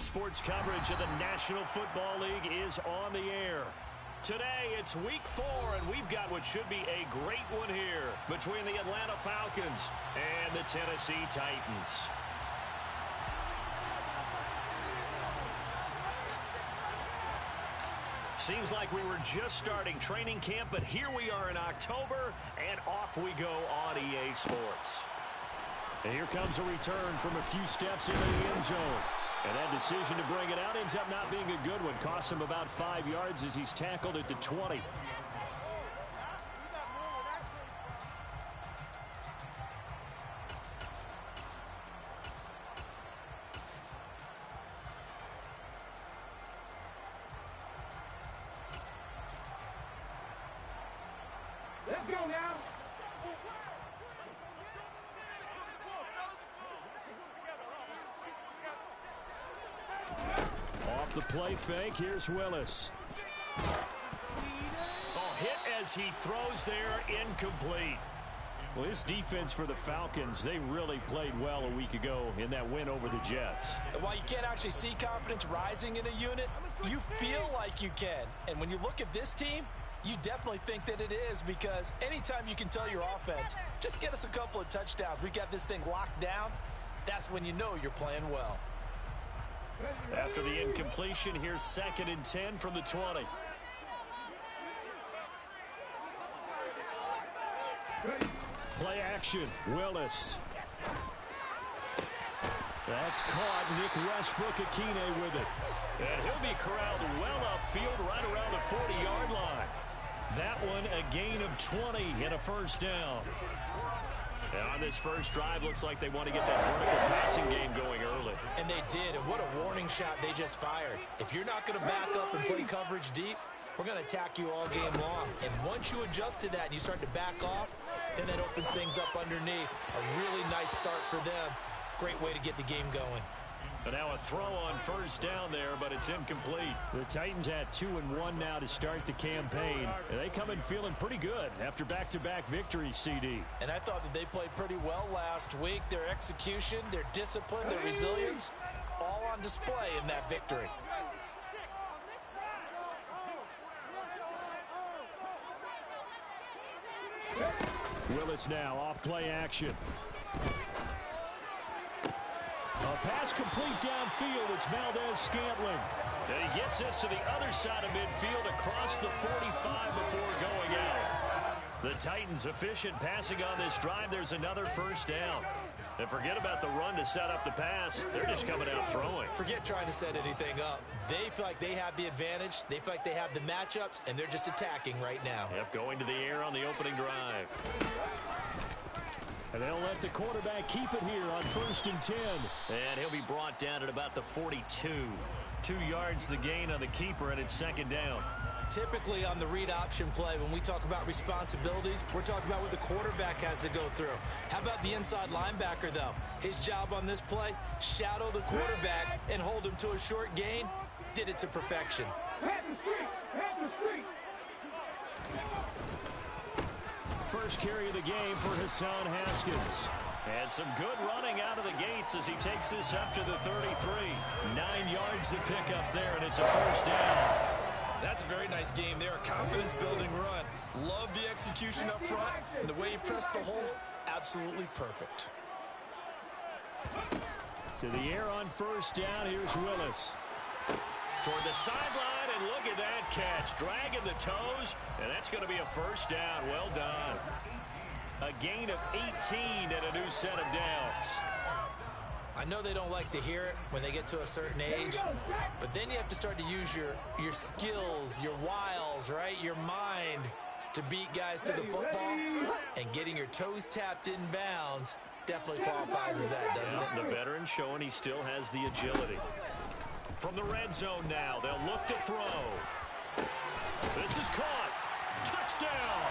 sports coverage of the National Football League is on the air. Today, it's week 4, and we've got what should be a great one here between the Atlanta Falcons and the Tennessee Titans. Seems like we were just starting training camp, but here we are in October, and off we go on EA Sports. And here comes a return from a few steps into the end zone. And that decision to bring it out ends up not being a good one. Costs him about 5 yards as he's tackled at the 20. Let's go now. Off the play fake, here's Willis. Oh, hit as he throws there, incomplete. Well, this defense for the Falcons, they really played well a week ago in that win over the Jets. And while you can't actually see confidence rising in a unit, you feel like you can. And when you look at this team, you definitely think that it is, because anytime you can tell your offense, just get us a couple of touchdowns, we got this thing locked down, that's when you know you're playing well. After the incompletion, here's 2nd and 10 from the 20. Play action, Willis. That's caught. Nick Westbrook-Akine with it. And he'll be corralled well upfield right around the 40-yard line. That one a gain of 20 and a first down. And on this first drive, looks like they want to get that vertical passing game going early. And they did, and what a warning shot they just fired. If you're not going to back up and play coverage deep, we're going to attack you all game long. And once you adjust to that and you start to back off, then that opens things up underneath. A really nice start for them. Great way to get the game going. But now a throw on first down there, but it's incomplete. The Titans had 2-1 now to start the campaign. And they come in feeling pretty good after back-to-back victories, CD. And I thought that they played pretty well last week. Their execution, their discipline, their resilience, all on display in that victory. Willis now off play action. A pass complete downfield. It's Valdez-Scantling. And he gets this to the other side of midfield across the 45 before going out. The Titans efficient passing on this drive. There's another first down. And forget about the run to set up the pass. They're just coming out throwing. Forget trying to set anything up. They feel like they have the advantage. They feel like they have the matchups, and they're just attacking right now. Yep, going to the air on the opening drive. And they'll let the quarterback keep it here on 1st and 10. And he'll be brought down at about the 42. 2 yards the gain on the keeper, and it's 2nd down. Typically on the read option play, when we talk about responsibilities, we're talking about what the quarterback has to go through. How about the inside linebacker, though? His job on this play, shadow the quarterback and hold him to a short gain. Did it to perfection. First carry of the game for Hassan Haskins. And some good running out of the gates as he takes this up to the 33. 9 yards to pick up there, and it's a first down. That's a very nice game there. A confidence-building run. Love the execution up front. And the way he pressed the hole, absolutely perfect. To the air on first down. Here's Willis. Toward the sideline, and look at that catch. Dragging the toes, and that's going to be a first down. Well done. A gain of 18 and a new set of downs. I know they don't like to hear it when they get to a certain age, but then you have to start to use your skills, your wiles, right? Your mind to beat guys to the football, and getting your toes tapped in bounds definitely qualifies as that, doesn't it? The veteran showing he still has the agility. From the red zone now, they'll look to throw. This is caught. Touchdown.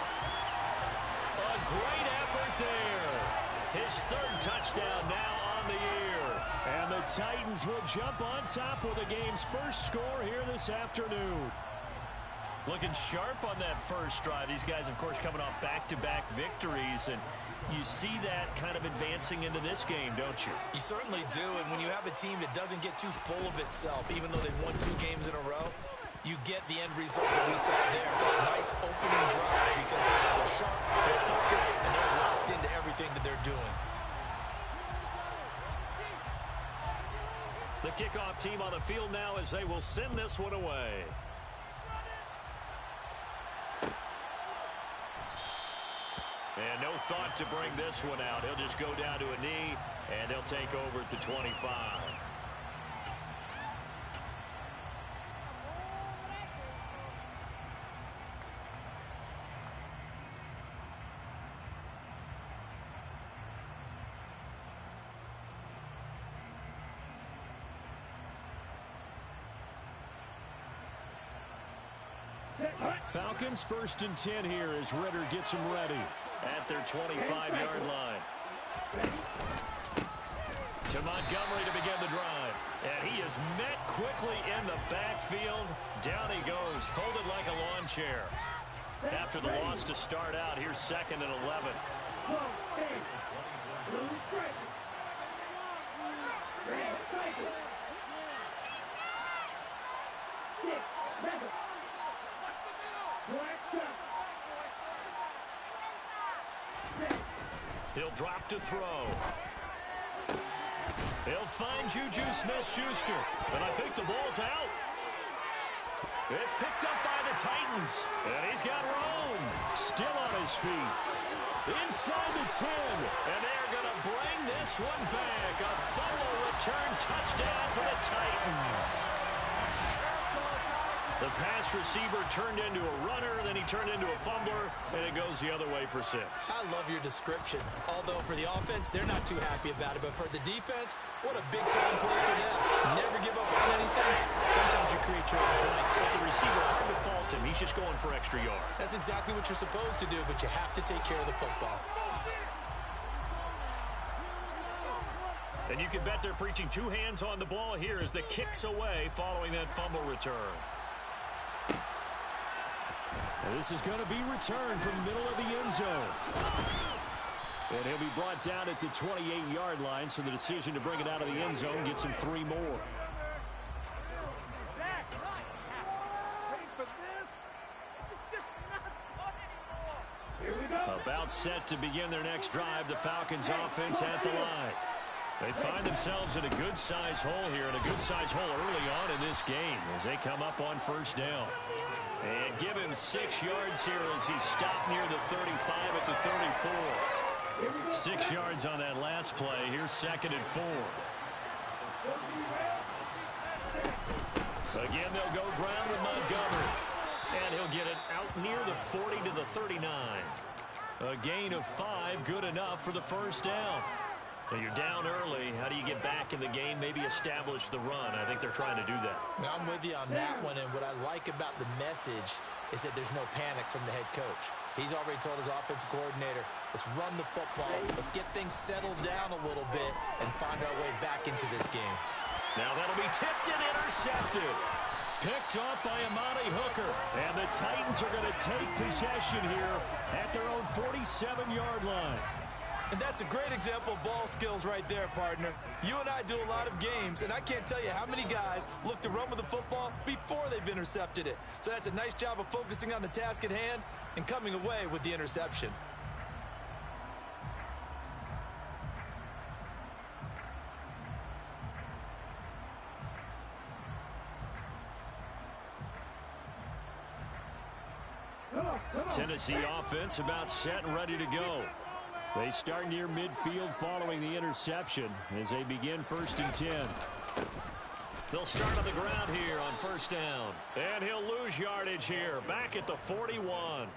A great effort there. His 3rd touchdown now on the year. And the Titans will jump on top with the game's first score here this afternoon. Looking sharp on that first drive. These guys, of course, coming off back-to-back victories, and you see that kind of advancing into this game, don't you? You certainly do, and when you have a team that doesn't get too full of itself, even though they've won 2 games in a row, you get the end result that we saw there. That nice opening drive because they're sharp, they're focused, and they're locked into everything that they're doing. The kickoff team on the field now as they will send this one away. And no thought to bring this one out. He'll just go down to a knee, and they'll take over at the 25. Falcons 1st and 10 here as Ritter gets them ready at their 25-yard line. To Montgomery to begin the drive. And he is met quickly in the backfield. Down he goes, folded like a lawn chair. After the loss to start out, here's 2nd and 11. He'll drop to throw. He'll find Juju Smith-Schuster, and I think the ball's out. It's picked up by the Titans, and he's got room. Still on his feet. Inside the 10, and they're going to bring this one back. A fumble return touchdown for the Titans. The pass receiver turned into a runner, then he turned into a fumbler, and it goes the other way for 6. I love your description. Although for the offense, they're not too happy about it. But for the defense, what a big-time play for them. Never give up on anything. Sometimes you create your own points. The receiver, hard to fault him. He's just going for extra yards. That's exactly what you're supposed to do, but you have to take care of the football. And you can bet they're preaching 2 hands on the ball here as the kick's away following that fumble return. This is going to be returned from the middle of the end zone. And he'll be brought down at the 28-yard line, so the decision to bring it out of the end zone gets him 3 more. About set to begin their next drive, the Falcons offense at the line. They find themselves in a good-sized hole here, and a good-sized hole early on in this game as they come up on 1st down. And give him 6 yards here as he's stopped near the 35 at the 34. 6 yards on that last play. Here's 2nd and 4. Again, they'll go ground with Montgomery. And he'll get it out near the 40 to the 39. A gain of 5, good enough for the 1st down. When you're down early, how do you get back in the game, maybe establish the run? I think they're trying to do that. Now, I'm with you on that one, and what I like about the message is that there's no panic from the head coach. He's already told his offensive coordinator, let's run the football, let's get things settled down a little bit and find our way back into this game. Now that'll be tipped and intercepted. Picked off by Amani Hooker, and the Titans are going to take possession here at their own 47-yard line. And that's a great example of ball skills right there, partner. You and I do a lot of games, and I can't tell you how many guys look to run with the football before they've intercepted it. So that's a nice job of focusing on the task at hand and coming away with the interception. Tennessee offense about set and ready to go. They start near midfield following the interception as they begin 1st and 10. They'll start on the ground here on 1st down. And he'll lose yardage here, back at the 41.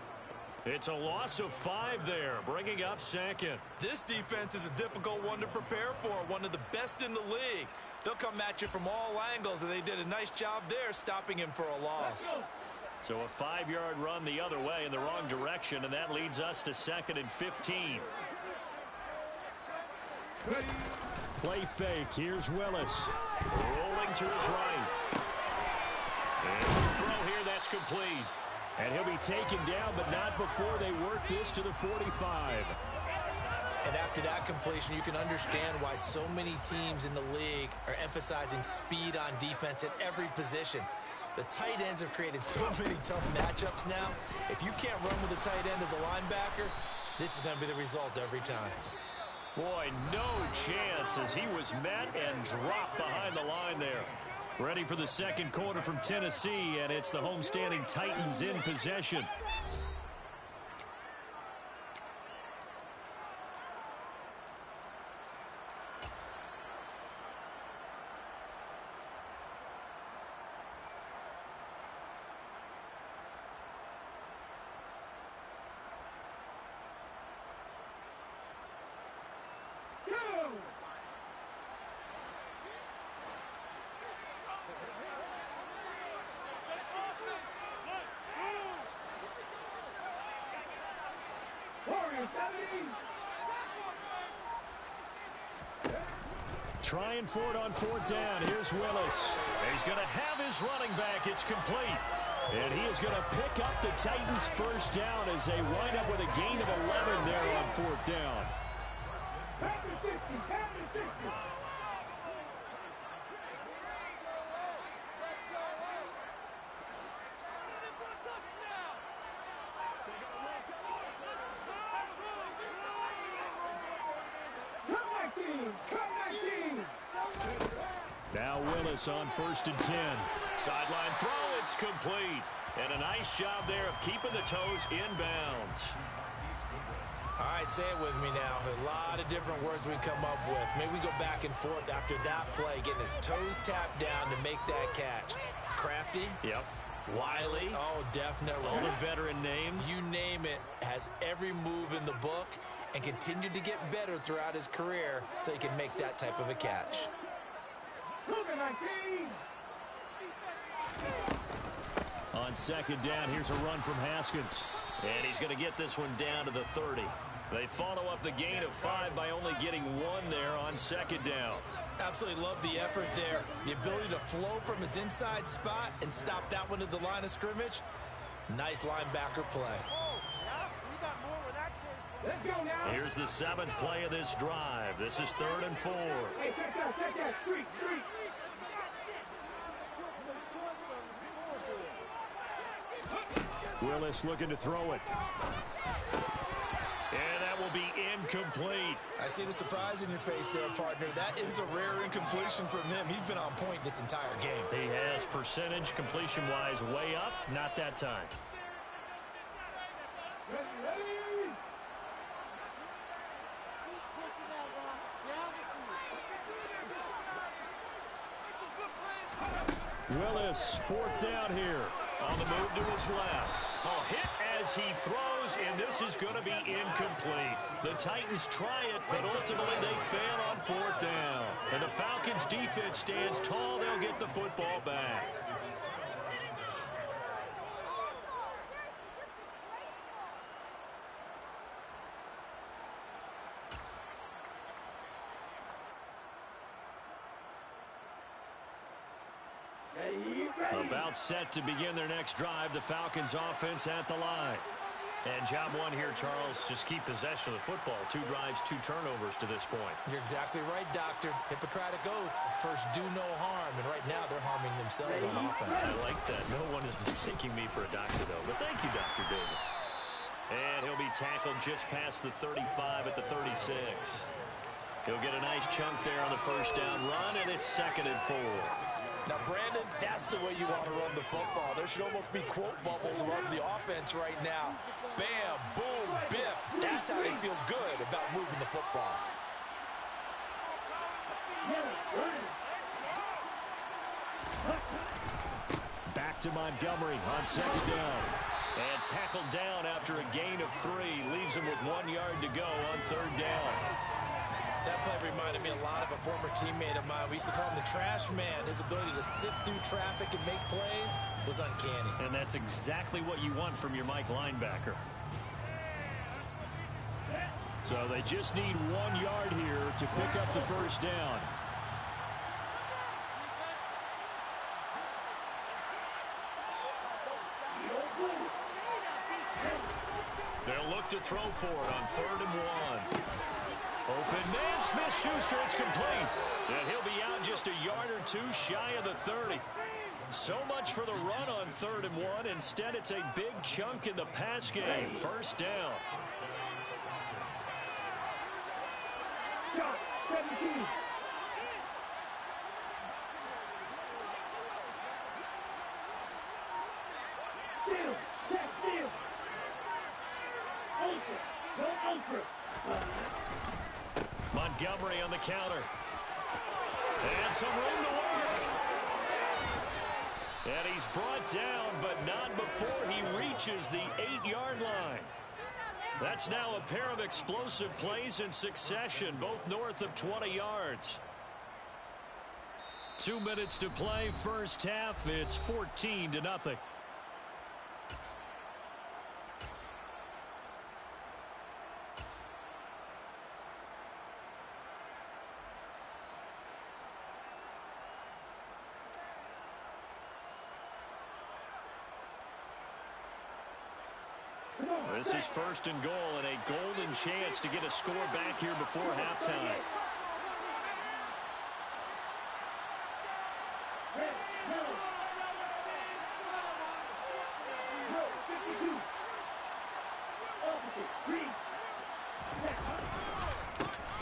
It's a loss of 5 there, bringing up 2nd. This defense is a difficult one to prepare for, one of the best in the league. They'll come at you from all angles, and they did a nice job there stopping him for a loss. So a 5-yard run the other way in the wrong direction, and that leads us to 2nd and 15. Play fake. Here's Willis. Rolling to his right. And the throw here, that's complete. And he'll be taken down, but not before they work this to the 45. And after that completion, you can understand why so many teams in the league are emphasizing speed on defense at every position. The tight ends have created so many tough matchups now. If you can't run with a tight end as a linebacker, this is going to be the result every time. Boy, no chance as he was met and dropped behind the line there. Ready for the second quarter from Tennessee, and it's the homestanding Titans in possession. Trying for it on fourth down. Here's Willis. He's going to have his running back. It's complete. And he is going to pick up the Titans' first down as they wind up with a gain of 11 there on fourth down. Now Willis on 1st and 10. Sideline throw, it's complete. And a nice job there of keeping the toes inbounds. All right, say it with me now. A lot of different words we come up with. Maybe we go back and forth after that play, getting his toes tapped down to make that catch. Crafty. Yep. Wiley. Oh, definitely. All the veteran names. You name it. Has every move in the book and continued to get better throughout his career so he can make that type of a catch. On second down, here's a run from Haskins. And he's going to get this one down to the 30. They follow up the gain of 5 by only getting 1 there on second down. Absolutely love the effort there. The ability to flow from his inside spot and stop that one at the line of scrimmage. Nice linebacker play. Let's go now. Here's the 7th play of this drive. This is 3rd and 4. Hey, check that. Street. Willis looking to throw it. And that will be incomplete. I see the surprise in your face there, partner. That is a rare incompletion from him. He's been on point this entire game. He has percentage completion-wise way up. Not that time. Willis, 4th down here. On the move to his left. A hit as he throws, and this is going to be incomplete. The Titans try it, but ultimately they fail on 4th down. And the Falcons defense stands tall. They'll get the football back. About set to begin their next drive. The Falcons offense at the line. And job one here, Charles, just keep possession of the football. 2 drives, 2 turnovers to this point. You're exactly right, Doctor. Hippocratic oath. First, do no harm. And right now, they're harming themselves on offense. I like that. No one is mistaking me for a doctor, though. But thank you, Dr. Davis. And he'll be tackled just past the 35 at the 36. He'll get a nice chunk there on the first down run, and it's 2nd and 4. Now, Brandon, that's the way you want to run the football. There should almost be quote bubbles above the offense right now. Bam, boom, biff. That's how they feel good about moving the football. Back to Montgomery on 2nd down. And tackled down after a gain of 3. Leaves him with 1 yard to go on 3rd down. That play reminded me a lot of a former teammate of mine. We used to call him the trash man. His ability to sift through traffic and make plays was uncanny. And that's exactly what you want from your Mike linebacker. So they just need 1 yard here to pick up the first down. back to throw for it on 3rd and 1. Open man, Smith-Schuster, it's complete. And he'll be out just a yard or two shy of the 30. So much for the run on 3rd and 1. Instead, it's a big chunk in the pass game. 1st down. Shot, 17. Steal, check, steal. Ultra, go ultra. Montgomery on the counter. And some room to work. And he's brought down, but not before he reaches the 8-yard line. That's now a pair of explosive plays in succession, both north of 20 yards. 2 minutes to play, 1st half. It's 14-0. This is 1st and goal and a golden chance to get a score back here before halftime.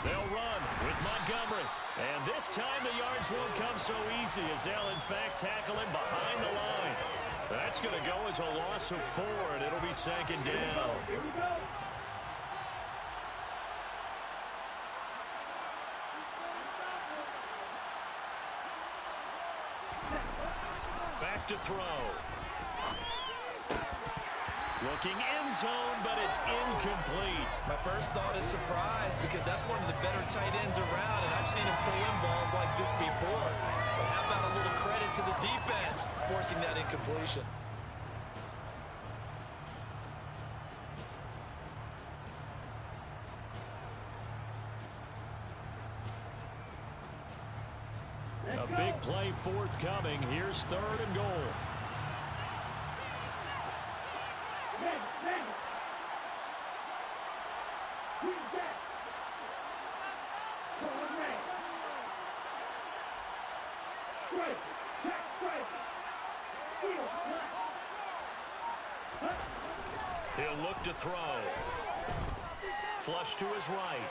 They'll run with Montgomery. And this time the yards won't come so easy as they'll in fact tackle him behind the line. That's going to go as a loss of 4, and it'll be 2nd down. Here we go. Back to throw. Looking end zone, but it's incomplete. My first thought is surprise because that's one of the better tight ends around, and I've seen him pull in balls like this before. But how about a little credit to the defense forcing that incompletion? A big play forthcoming. Here's 3rd and goal. He'll look to throw. Flush to his right.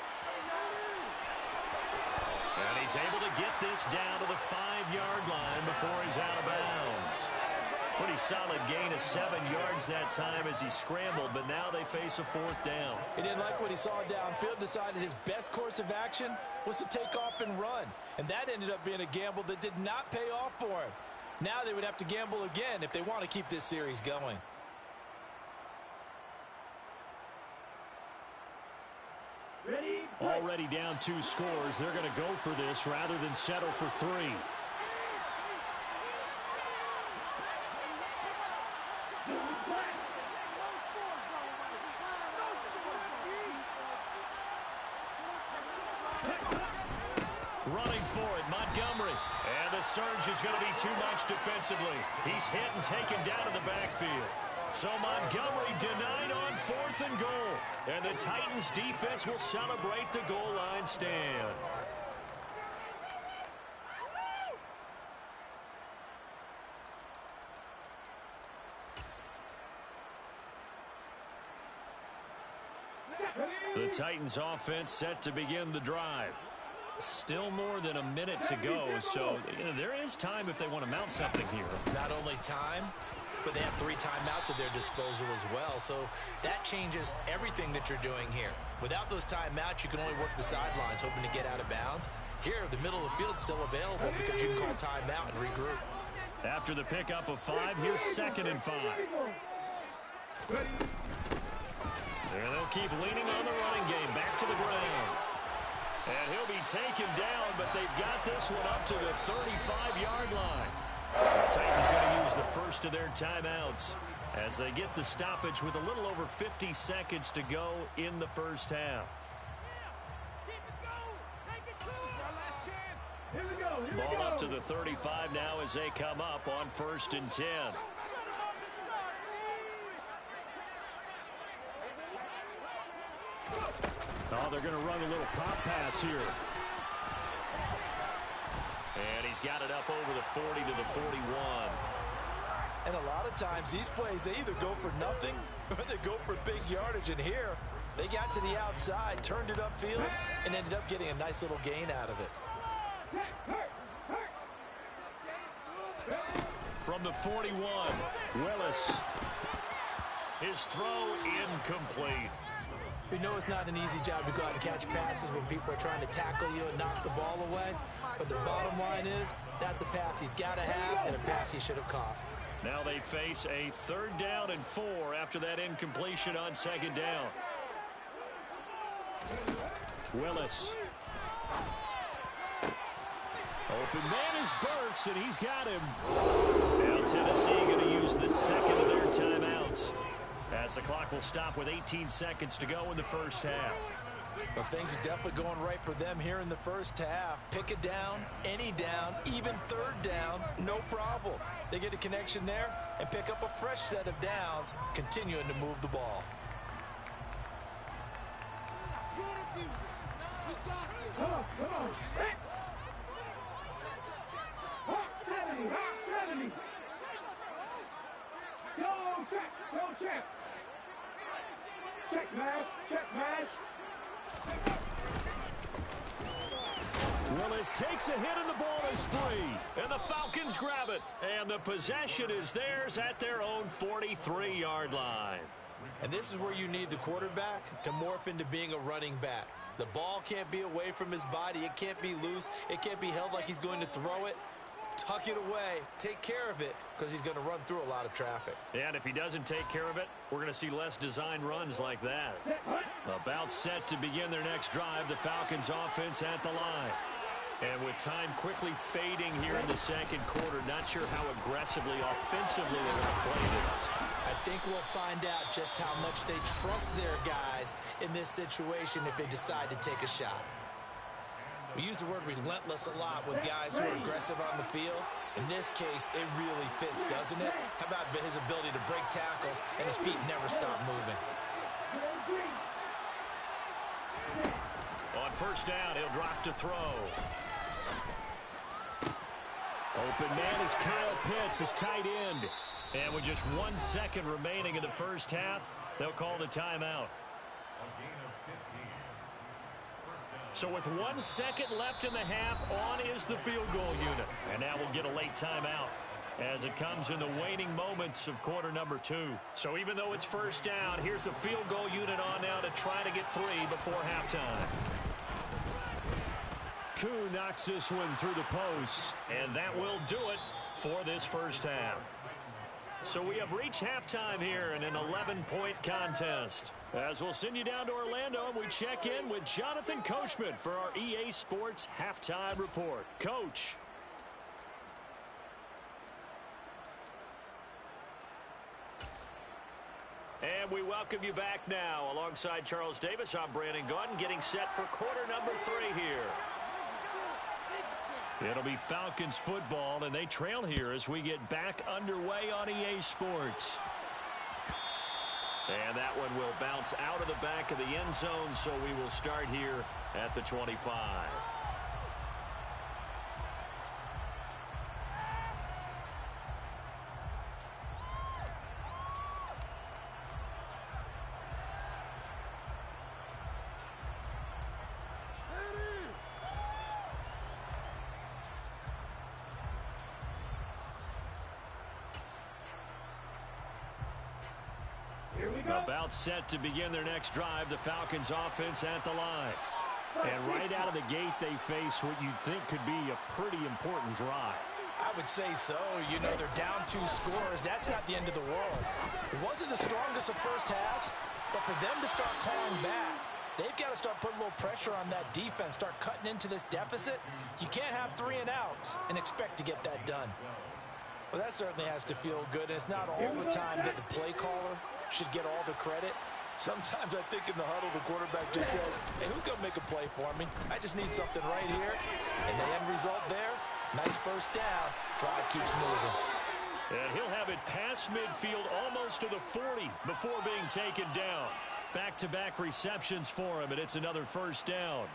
And he's able to get this down to the 5-yard line before he's out of bounds. Pretty solid gain of 7 yards that time as he scrambled, but now they face a 4th down. He didn't like what he saw downfield, decided his best course of action was to take off and run. And that ended up being a gamble that did not pay off for him. Now they would have to gamble again if they want to keep this series going. Already down 2 scores. They're going to go for this rather than settle for 3. Running for it, Montgomery. And the surge is going to be too much defensively. He's hit and taken down in the backfield. So Montgomery denied on 4th and goal. And the Titans defense will celebrate the goal line stand. The Titans offense set to begin the drive. Still more than a minute to go, so there is time if they want to mount something here. Not only time, but they have 3 timeouts at their disposal as well, so that changes everything that you're doing here. Without those timeouts, you can only work the sidelines, hoping to get out of bounds. Here, the middle of the field's still available because you can call timeout and regroup. After the pickup of 5, here's 2nd and 5. And they'll keep leaning on the running game, back to the ground. And he'll be taken down, but they've got this one up to the 35-yard line. The Titans going to use the first of their timeouts as they get the stoppage with a little over 50 seconds to go in the first half. Ball up to the 35 now as they come up on 1st and 10. they're going to run a little pop pass here. And he's got it up over the 40 to the 41. And a lot of times these plays, they either go for nothing or they go for big yardage. And here, they got to the outside, turned it upfield, and ended up getting a nice little gain out of it. From the 41, Willis. His throw incomplete. You know it's not an easy job to go out and catch passes when people are trying to tackle you and knock the ball away. But the bottom line is, that's a pass he's got to have and a pass he should have caught. Now they face a 3rd down and 4 after that incompletion on 2nd down. Willis. Open man is Burks, and he's got him. Now Tennessee going to use the 2nd of their timeouts, as the clock will stop with 18 seconds to go in the first half. But things are definitely going right for them here in the first half. Pick a down, any down, even 3rd down, no problem. They get a connection there and pick up a fresh set of downs, continuing to move the ball. Come on, come on. Hot 70, hot 70. Go check, go check. Check mash, check mash. Willis takes a hit and the ball is free. And the Falcons grab it. And the possession is theirs at their own 43-yard line. And this is where you need the quarterback to morph into being a running back. The ball can't be away from his body. It can't be loose. It can't be held like he's going to throw it. Tuck it away. Take care of it, because he's going to run through a lot of traffic. And if he doesn't take care of it, we're going to see less design runs like that. About set to begin their next drive, the Falcons offense at the line. And with time quickly fading here in the 2nd quarter, not sure how aggressively, offensively they're going to play this. I think we'll find out just how much they trust their guys in this situation if they decide to take a shot. We use the word relentless a lot with guys who are aggressive on the field. In this case, it really fits, doesn't it? How about his ability to break tackles and his feet never stop moving? On 1st down, he'll drop to throw. Open man is Kyle Pitts, his tight end. And with just 1 second remaining in the first half, they'll call the timeout. So with 1 second left in the half, on is the field goal unit. And now we'll get a late timeout as it comes in the waning moments of quarter number 2. So even though it's 1st down, here's the field goal unit on now to try to get 3 before halftime. Koo knocks this one through the post, and that will do it for this first half. So we have reached halftime here in an 11-point contest. As we'll send you down to Orlando, and we check in with Jonathan Coachman for our EA Sports Halftime Report. Coach. And we welcome you back now. Alongside Charles Davis, I'm Brandon Gaudin, getting set for quarter number 3 here. It'll be Falcons football, and they trail here as we get back underway on EA Sports. And that one will bounce out of the back of the end zone, so we will start here at the 25. About set to begin their next drive, the Falcons offense at the line. And right out of the gate, they face what you'd think could be a pretty important drive. I would say so. You know, they're down 2 scores. That's not the end of the world. It wasn't the strongest of first halves, but for them to start calling back, they've got to start putting a little pressure on that defense, start cutting into this deficit. You can't have 3 and outs and expect to get that done. Well, that certainly has to feel good, and it's not all the time that the play caller should get all the credit. Sometimes I think in the huddle, the quarterback just says, hey, who's going to make a play for me? I just need something right here. And the end result there, nice first down. Drive keeps moving. And he'll have it past midfield almost to the 40 before being taken down. back-to-back receptions for him, and it's another first down.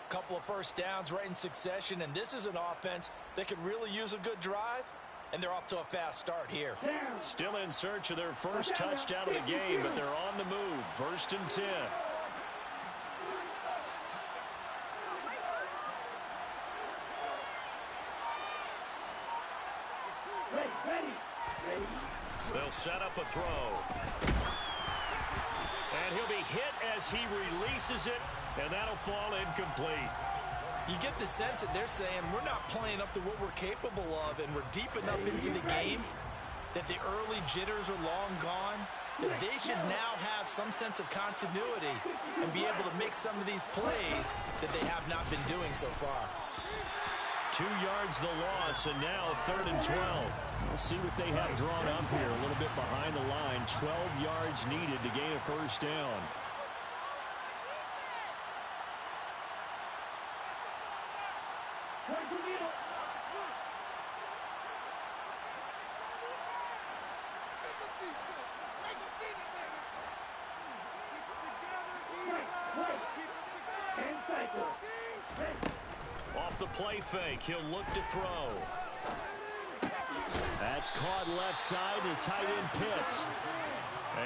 Couple of first downs right in succession, and this is an offense that could really use a good drive, and they're off to a fast start here. Still in search of their first touchdown of the game, but they're on the move. 1st and 10. They'll set up a throw. And he'll be hit as he releases it, and that'll fall incomplete. You get the sense that they're saying we're not playing up to what we're capable of, and we're deep enough into the game that the early jitters are long gone, that they should now have some sense of continuity and be able to make some of these plays that they have not been doing so far. 2 yards the loss, and now 3rd and 12. We'll see what they have drawn up here. A little bit behind the line. 12 yards needed to gain a first down. Off the play fake, he'll look to throw. That's caught left side to tight end Pitts.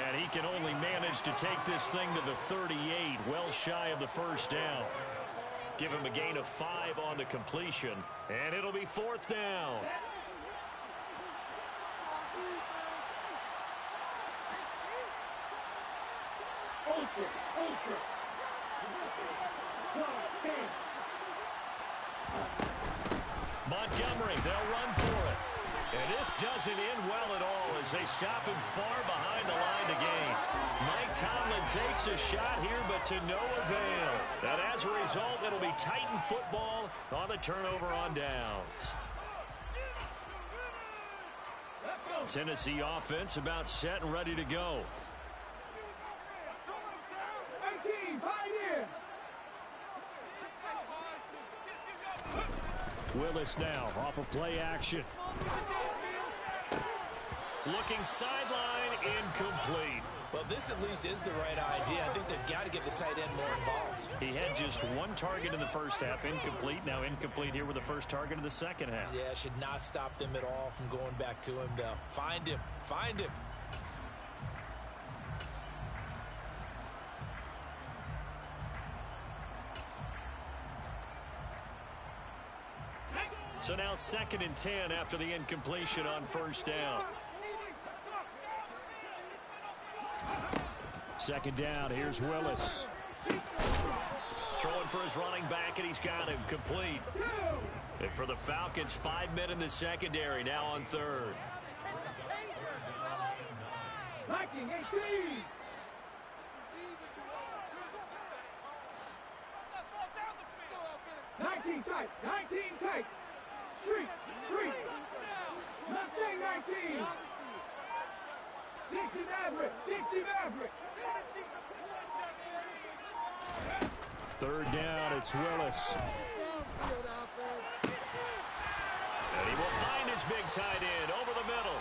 And he can only manage to take this thing to the 38, well shy of the first down. Give him a gain of 5 on the completion, and it'll be 4th down. Montgomery, they'll run for it. And this doesn't end well at all as they stop him far behind the line to gain. Mike Tomlin takes a shot here, but to no avail. And as a result, it'll be Titan football on the turnover on downs. Tennessee offense about set and ready to go. Willis now off of play action. Looking sideline, incomplete. Well, this at least is the right idea. I think they've got to get the tight end more involved. He had just 1 target in the first half, incomplete. Now incomplete here with the first target of the second half. Yeah, should not stop them at all from going back to him. They'll find him. Find him. So now 2nd and 10 after the incompletion on first down. 2nd down, here's Willis. Throwing for his running back, and he's got him complete. And for the Falcons, 5 men in the secondary, now on 3rd. 19 tight, 19 tight. 3. Mustang 19. 60 Maverick, 60 Maverick. 3rd down, it's Willis. And he will find his big tight end over the middle.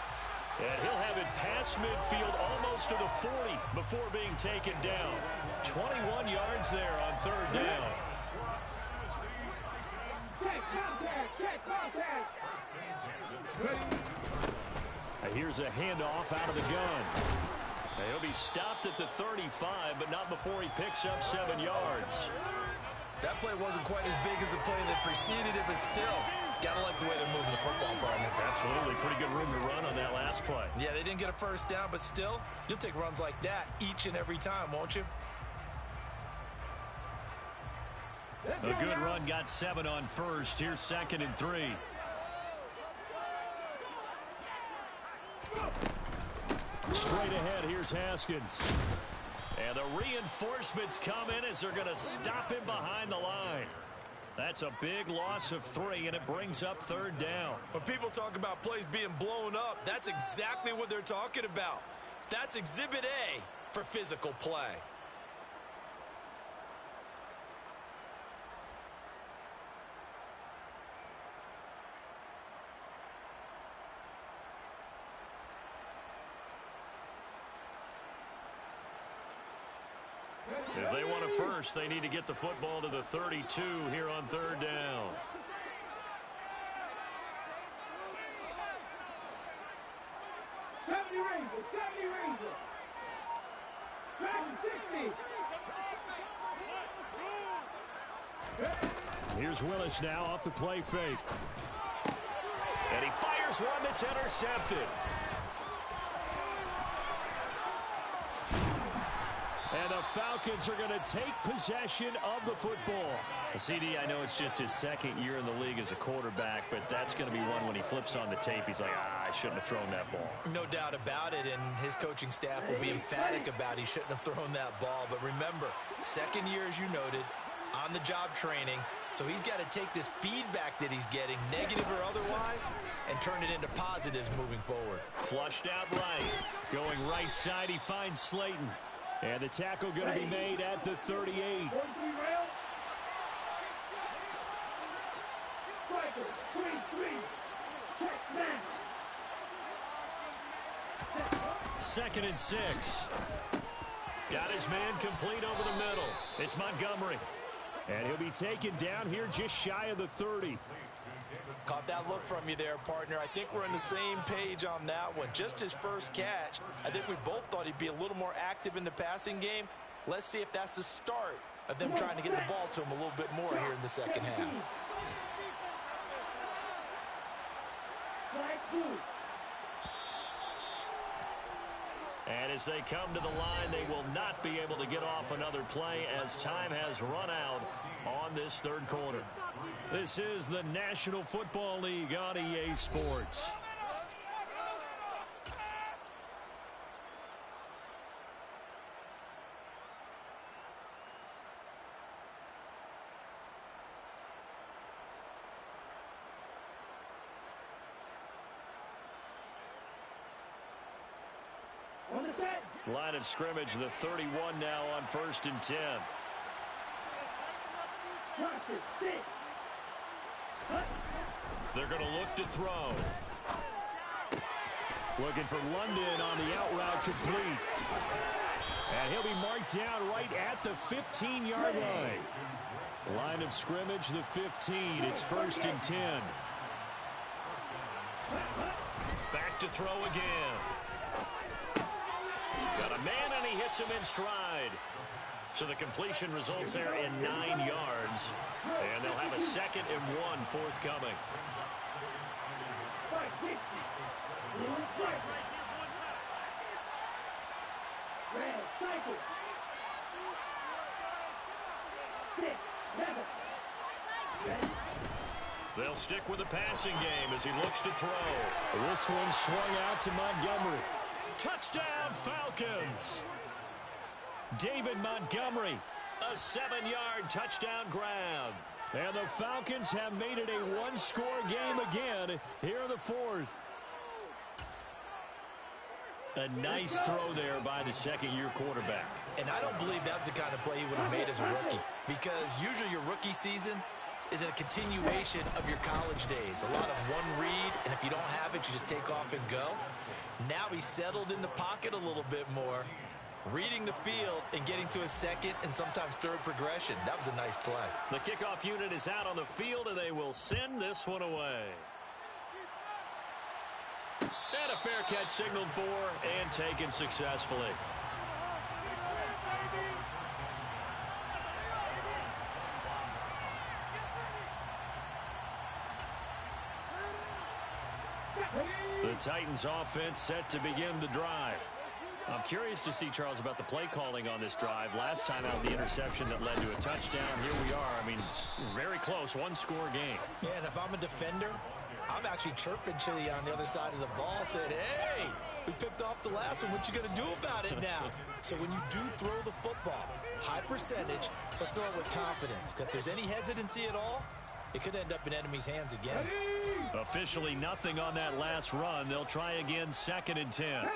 And he'll have it past midfield almost to the 40 before being taken down. 21 yards there on 3rd down. Check contact. Here's a handoff out of the gun. He'll be stopped at the 35, but not before he picks up 7 yards. That play wasn't quite as big as the play that preceded it, but still, gotta like the way they're moving the football, partner. Absolutely. Pretty good room to run on that last play. Yeah, they didn't get a first down, but still, you'll take runs like that each and every time, won't you? A good run, got 7 on first. Here's 2nd and 3. Straight ahead, here's Haskins. And the reinforcements come in as they're going to stop him behind the line. That's a big loss of 3, and it brings up 3rd down. When people talk about plays being blown up, that's exactly what they're talking about. That's Exhibit A for physical play. want a first. They need to get the football to the 32 here on third down. Rangers, 70 Rangers. Dragon 60. Here's Willis now off the play fake. And he fires one that's intercepted. And the Falcons are going to take possession of the football. CD, I know it's just his second year in the league as a quarterback, but that's going to be one when he flips on the tape. He's like, I shouldn't have thrown that ball. No doubt about it, and his coaching staff will be emphatic about he shouldn't have thrown that ball. But remember, second year, as you noted, on-the-job training. So he's got to take this feedback that he's getting, negative or otherwise, and turn it into positives moving forward. Flushed out right. Going right side, he finds Slayton. And the tackle going to be made at the 38. Second and 6. Got his man complete over the middle. It's Montgomery. And he'll be taken down here just shy of the 30. Caught that look from you there, partner. I think we're on the same page on that one. Just his first catch. I think we both thought he'd be a little more active in the passing game. Let's see if that's the start of them trying to get the ball to him a little bit more here in the second half. And as they come to the line, they will not be able to get off another play as time has run out on this third quarter. This is the National Football League on EA Sports. Line of scrimmage, the 31 now on 1st and 10. They're going to look to throw. Looking for London on the out route complete. And he'll be marked down right at the 15-yard line. Line of scrimmage, the 15. It's 1st and 10. Back to throw again. Got a man, and he hits him in stride. So the completion results there in 9 yards. And they'll have a 2nd and 1 forthcoming. They'll stick with the passing game as he looks to throw. This one swung out to Montgomery. Touchdown, Falcons! David Montgomery, a 7-yard touchdown grab. And the Falcons have made it a one-score game again here in the 4th. A nice throw there by the second-year quarterback. And I don't believe that was the kind of play he would have made as a rookie, because usually your rookie season is a continuation of your college days. A lot of one read, and if you don't have it, you just take off and go. Now he's settled in the pocket a little bit more, reading the field and getting to a second and sometimes third progression. That was a nice play. The kickoff unit is out on the field, and they will send this one away. And a fair catch signaled for and taken successfully. The Titans offense set to begin the drive. I'm curious to see, Charles, about the play calling on this drive. Last time out, the interception that led to a touchdown. Here we are. I mean, it's very close, one-score game. Yeah, and if I'm a defender, I'm actually chirping Chili on the other side of the ball, saying, hey, we picked off the last one. What you going to do about it now? So when you do throw the football, high percentage, but throw it with confidence. If there's any hesitancy at all, it could end up in enemy's hands again. Officially nothing on that last run. They'll try again, 2nd and 10.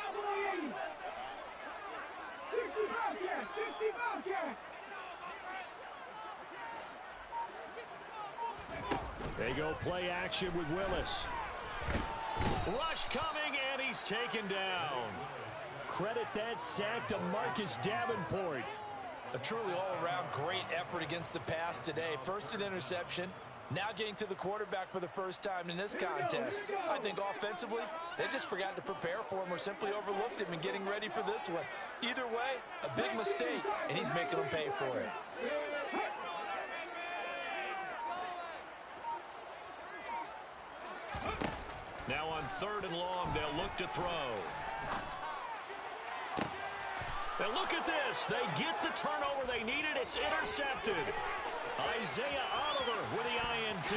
They go play action with Willis. Rush coming, and he's taken down. Credit that sack to Marcus Davenport. A truly all-around great effort against the pass today. First an interception, now getting to the quarterback for the first time in this contest. I think offensively, they just forgot to prepare for him or simply overlooked him in getting ready for this one. Either way, a big mistake, and he's making them pay for it. Now on 3rd and long, they'll look to throw. Now look at this. They get the turnover they needed. It's intercepted. Isaiah Oliver with the INT.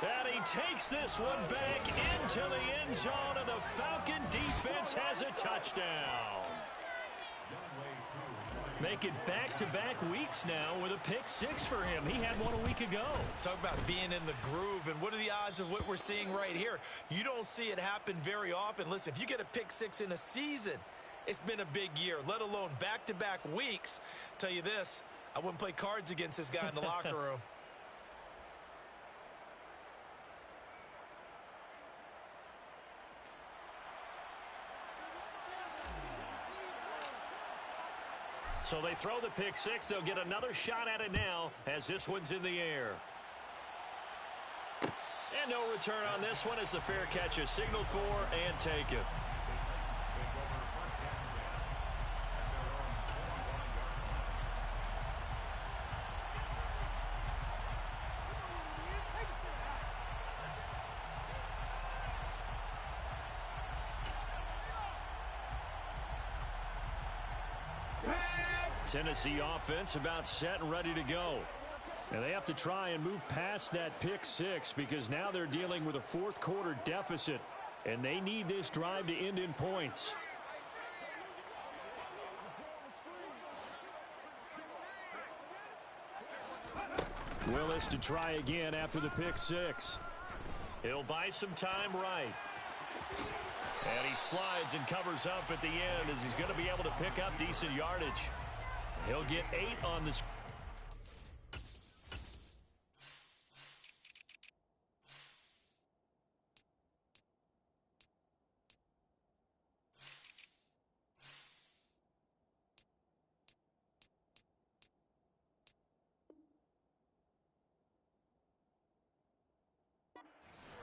And he takes this one back into the end zone, and the Falcon defense has a touchdown. Make it back-to-back weeks now with a pick-6 for him. He had one a week ago. Talk about being in the groove, and what are the odds of what we're seeing right here? You don't see it happen very often. Listen, if you get a pick-6 in a season, it's been a big year, let alone back-to-back weeks. Tell you this, I wouldn't play cards against this guy in the locker room. So they throw the pick-6. They'll get another shot at it now as this one's in the air. And no return on this one as the fair catch is signaled for and taken. Tennessee offense about set and ready to go. And they have to try and move past that pick-6 because now they're dealing with a fourth-quarter deficit, and they need this drive to end in points. Willis to try again after the pick-6. He'll buy some time right. And he slides and covers up at the end as he's going to be able to pick up decent yardage. He'll get 8 on the screen.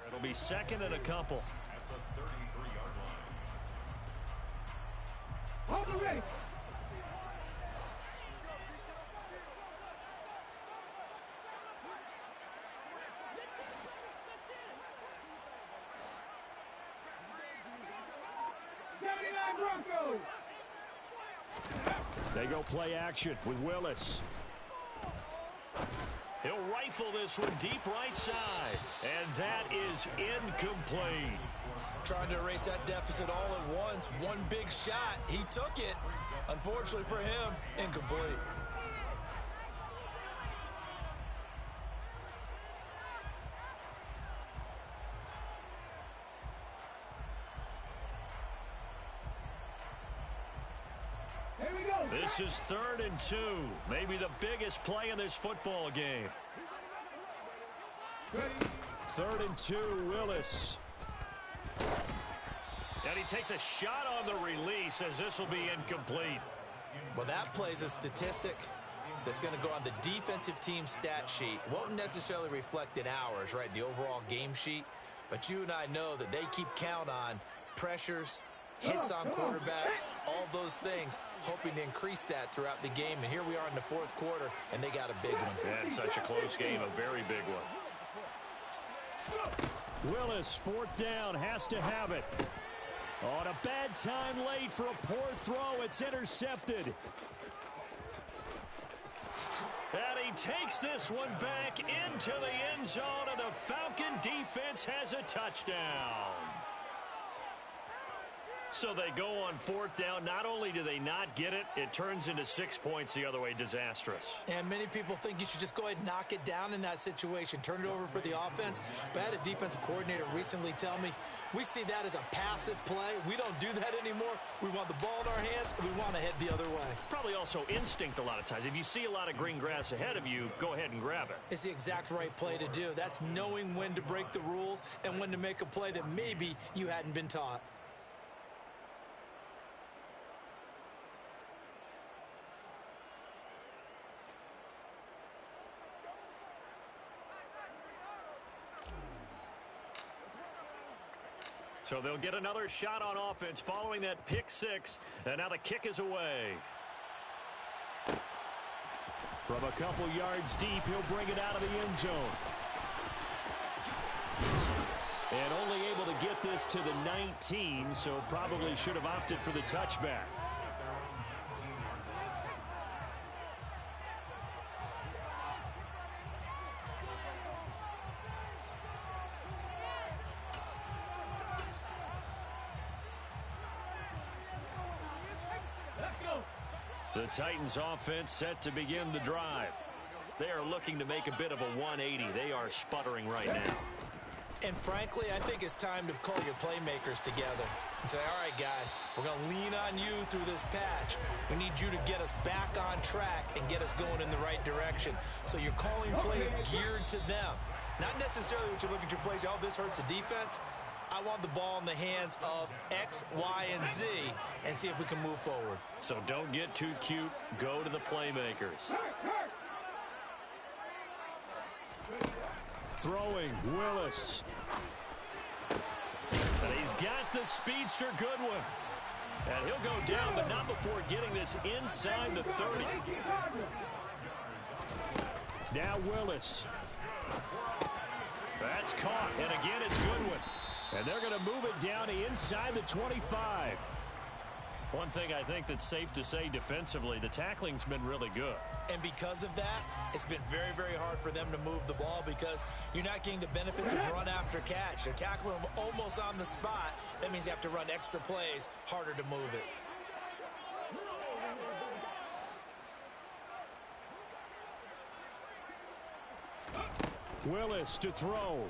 It'll be 2nd and a couple. At the 33-yard line. Hold the race. They go play action with Willis. He'll rifle this one deep right side. And that is incomplete. Trying to erase that deficit all at once. One big shot. He took it. Unfortunately for him, incomplete. This is 3rd and 2. Maybe the biggest play in this football game. 3rd and 2, Willis. And he takes a shot on the release as this will be incomplete. Well, that plays a statistic that's going to go on the defensive team stat sheet. Won't necessarily reflect in ours, right, the overall game sheet. But you and I know that they keep count on pressures, hits on quarterbacks, all those things, hoping to increase that throughout the game. And here we are in the 4th quarter, and they got a big one. And such a close game, a very big one. Willis, 4th down, has to have it. On a bad time late for a poor throw. It's intercepted. And he takes this one back into the end zone, and the Falcon defense has a touchdown. So they go on 4th down. Not only do they not get it, it turns into 6 points the other way. Disastrous. And many people think you should just go ahead and knock it down in that situation. Turn it over for the offense. But I had a defensive coordinator recently tell me, we see that as a passive play. We don't do that anymore. We want the ball in our hands, and we want to head the other way. Probably also instinct a lot of times. If you see a lot of green grass ahead of you, go ahead and grab it. It's the exact right play to do. That's knowing when to break the rules and when to make a play that maybe you hadn't been taught. So they'll get another shot on offense following that pick six. And now the kick is away. From a couple yards deep, he'll bring it out of the end zone. And only able to get this to the 19, so probably should have opted for the touchback. The Titans offense set to begin the drive. They are looking to make a bit of a 180. They are sputtering right now. And frankly, I think it's time to call your playmakers together and say, all right, guys, we're going to lean on you through this patch. We need you to get us back on track and get us going in the right direction. So you're calling plays geared to them. Not necessarily what you look at your plays, oh, this hurts the defense. I want the ball in the hands of X, Y, and Z and see if we can move forward. So don't get too cute. Go to the playmakers. Throwing, Willis. And he's got the speedster Goodwin. And he'll go down, but not before getting this inside the 30. Now Willis. That's caught, and again it's Goodwin. And they're going to move it down to inside the 25. One thing I think that's safe to say defensively, the tackling's been really good. And because of that, it's been very, very hard for them to move the ball because you're not getting the benefits of run after catch. They're tackling them almost on the spot. That means you have to run extra plays, harder to move it. Willis to throw.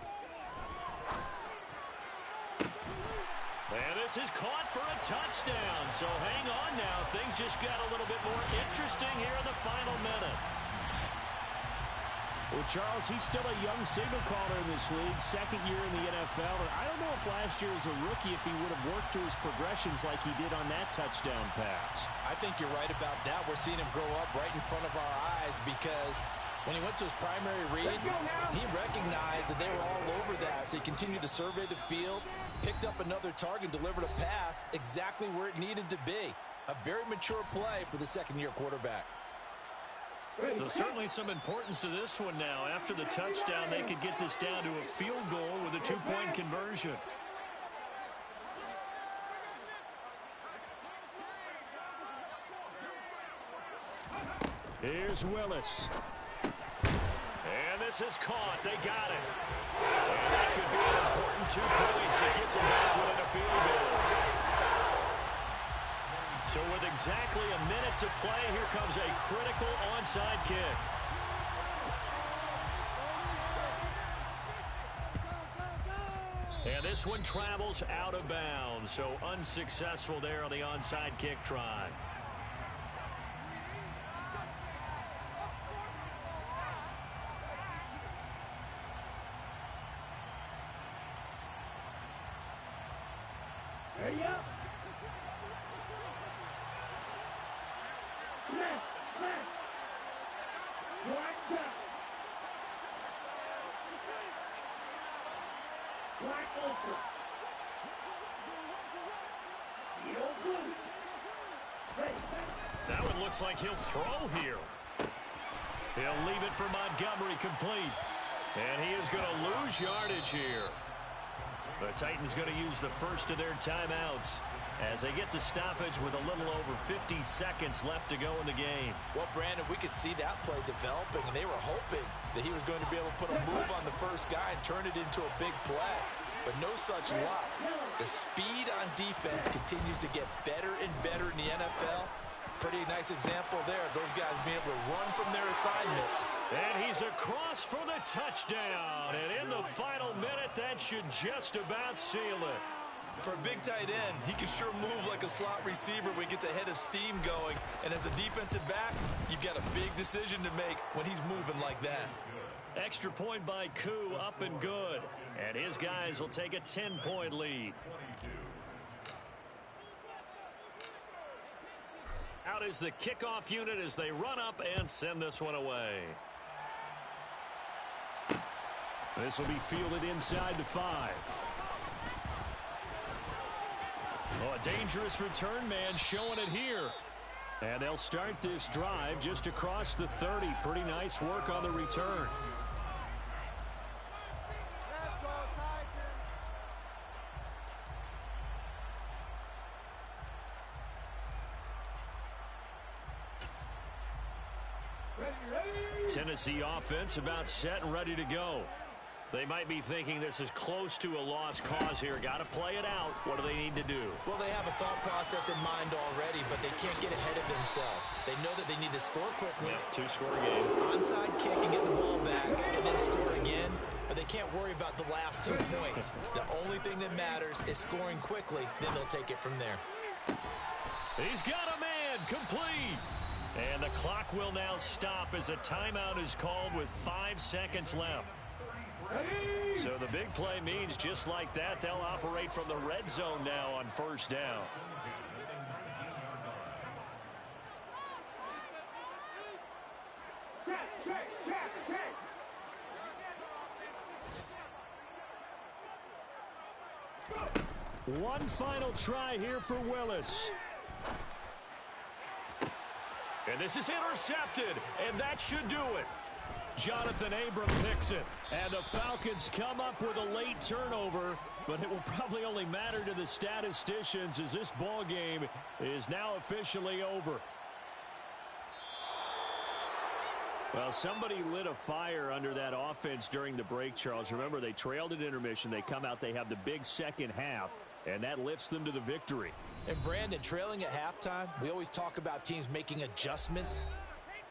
And this is caught for a touchdown. So hang on now. Things just got a little bit more interesting here in the final minute. Well, Charles, he's still a young signal caller in this league, second year in the NFL. And I don't know if last year as a rookie, if he would have worked through his progressions like he did on that touchdown pass. I think you're right about that. We're seeing him grow up right in front of our eyes because when he went to his primary read, he recognized that they were all over that. So he continued to survey the field, picked up another target, delivered a pass exactly where it needed to be. A very mature play for the second-year quarterback. So certainly some importance to this one now. After the touchdown, they could get this down to a field goal with a two-point conversion. Here's Willis. And this is caught. They got it. And that could be an important 2 points that gets them back within a field goal. So with exactly a minute to play, here comes a critical onside kick. And this one travels out of bounds, so unsuccessful there on the onside kick try. That one looks like he'll throw here. He'll leave it for Montgomery complete. And he is going to lose yardage here. The Titans going to use the first of their timeouts as they get the stoppage with a little over 50 seconds left to go in the game. Well, Brandon, we could see that play developing, and they were hoping that he was going to be able to put a move on the first guy and turn it into a big play. But no such luck. The speed on defense continues to get better and better in the NFL. Pretty nice example there of those guys being able to run from their assignments. And he's across for the touchdown. And in the final minute, that should just about seal it. For a big tight end, he can sure move like a slot receiver when he gets a head of steam going. And as a defensive back, you've got a big decision to make when he's moving like that. Extra point by Koo, up and good. And his guys will take a 10-point lead. Out is the kickoff unit as they run up and send this one away. This will be fielded inside the 5. Oh, a dangerous return man showing it here. And they'll start this drive just across the 30. Pretty nice work on the return. Tennessee offense about set and ready to go. They might be thinking this is close to a lost cause here. Got to play it out. What do they need to do? Well, they have a thought process in mind already, but they can't get ahead of themselves. They know that they need to score quickly. Yep, two-score game. Onside kick and get the ball back and then score again. But they can't worry about the last 2 points. The only thing that matters is scoring quickly. Then they'll take it from there. He's got a man complete. And the clock will now stop as a timeout is called with 5 seconds left. So the big play means just like that, they'll operate from the red zone now on first down. One final try here for Willis. And this is intercepted, and that should do it. Jonathan Abram picks it, and the Falcons come up with a late turnover, but it will probably only matter to the statisticians as this ball game is now officially over. Well, somebody lit a fire under that offense during the break, Charles. Remember, they trailed at intermission. They come out, they have the big second half, and that lifts them to the victory. And Brandon, trailing at halftime, we always talk about teams making adjustments.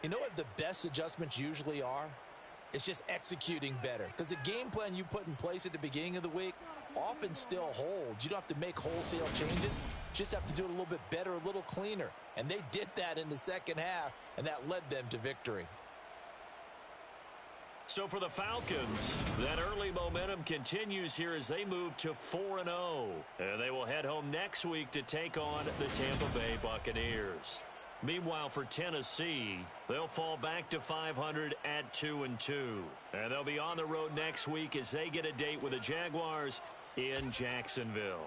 You know what the best adjustments usually are? It's just executing better. Because the game plan you put in place at the beginning of the week often still holds. You don't have to make wholesale changes. Just have to do it a little bit better, a little cleaner. And they did that in the second half, and that led them to victory. So for the Falcons, that early momentum continues here as they move to 4-0. And they will head home next week to take on the Tampa Bay Buccaneers. Meanwhile, for Tennessee, they'll fall back to 500 at 2-2. And they'll be on the road next week as they get a date with the Jaguars in Jacksonville.